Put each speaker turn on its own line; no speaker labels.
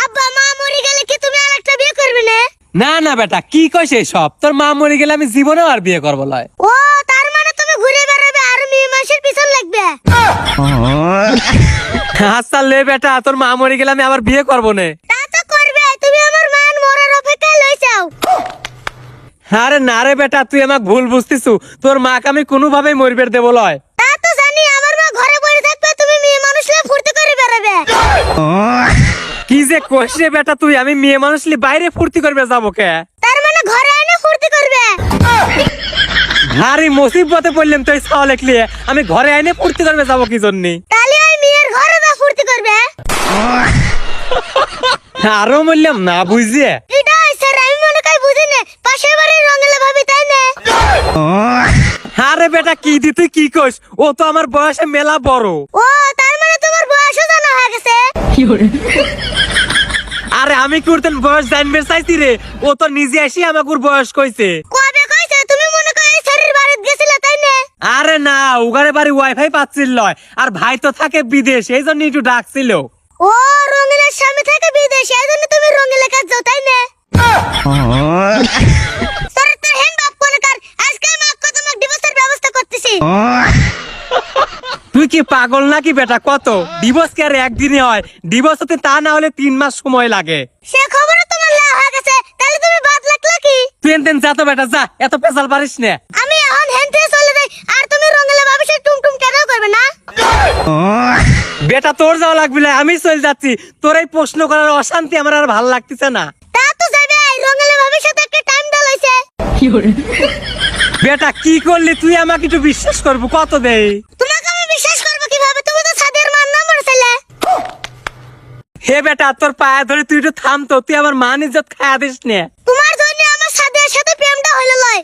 আব্বা মা মরে গেলে কি তুমি আরেকটা বিয়ে করবে না?
না না বেটা, কি কইছ সব? তোর মা মরে গেলে আমি জীবনেও আর বিয়ে করবো লয়।
ও তার মানে তুমি ঘুরে বেড়াবে আর মেয়ে মানুষের পিছন লাগবে।
আচ্ছা লে বেটা, তোর মা মরে গেলে আমি আবার বিয়ে করবো না।
তা তো করবে, তুমি আমার মান মরার অপেক্ষায় লইছাও।
আরে না রে বেটা, তুই আমাকে ভুল বুঝতিছু। তোর মাকে আমি কোনোভাবেই মরবে দেবো লয়।
তা তো জানি, আমার মা ঘরে বসে থাকবে, তুমি মেয়ে মানুষলে ফুর্তি করে বেড়াবে।
কি যে কইস রে বেটা তুই, আমি মেয়ে মানুষ লি বাইরে ফুর্তি করবে যাবো কে?
তার মানে ঘরে এনে ফুর্তি করবে।
আরে মুসিবতে পড়লাম তুই ছাও লেখলি, আমি ঘরে আইনে ফুর্তি করবে যাবো কি জন্যে?
তাহলে ওই মেয়ের ঘরে যা ফুর্তি করবে।
আরো বললাম না বুঝিয়ে।
এটা স্যার আমি মনে করি বুঝি না, পাশের বাড়ির রঙেলা ভাবি তাই না?
আরে বেটা কি দি তুই কি কইস? ও তো আমার বয়সে মেলা বড়।
ও তার মানে তোমার বয়সও জানা হয়ে গেছে।
আরে আমি করতেন বয়স জানবে চাইছি রে, ও তো নিজে এসে আমাকে ওর বয়স কইছে।
কবে কইছে? তুমি মনে করি এই স্যারের বাড়িতে গেছিলে তাই না?
আরে না, উগারে বাড়ি ওয়াইফাই পাচ্ছিল লয়, আর ভাই তো থাকে বিদেশ, এই জন্য একটু ডাকছিল।
ও রঙেলার স্বামী থেকে বিদেশে, এই জন্য তুমি রঙেলা কাজ যাও তাই না? স্যার তোর হ্যান্ড বাপ কোনে কার, আজকে আমি আক্কা তোমাকে ডিভোর্সের ব্যবস্থা করতেছি।
তুই কি পাগল নাকি বেটা? কত ডিভোর্স কি আর একদিনে হয়? ডিভোর্স হতে তা না হলে 3 মাস সময় লাগে।
সে খবরও তোমার লা হয়ে গেছে, তাহলে তুমি বাদ লাগলা কি?
তুই এনতেন যা তো বেটা, যা, এত পেশাল পারিস না।
আমি এখন হ্যান্ড থেকে চলে যাই, আর তুমি রঙেলা ভাবির সাথে টুমটুম কেনাও করবে না?
বেটা তোর যাওয়া লাগবে না, আমি চলে যাচ্ছি। তোর এই প্রশ্ন করার অশান্তি আমার আর ভাল লাগতেছে না।
তা তো যাবে, রঙেলা ভাবির সাথে একটা টাইম দেওয়া হইছে।
বেটা কি করলি তুই? আমাকে একটু বিশ্বাস করবো কত দেই?
তোমাকে আমি বিশ্বাস করবো কিভাবে? তুমি তো সাদের মান নাম্বার ছেলে।
হে বেটা, তোর পায়ে ধরে তুই একটু থাম তো, তুই আমার মান ইজ্জত খায়া দিস নে।
তোমার জন্য আমার সাদের সাথে প্রেমটা হইলো লয়।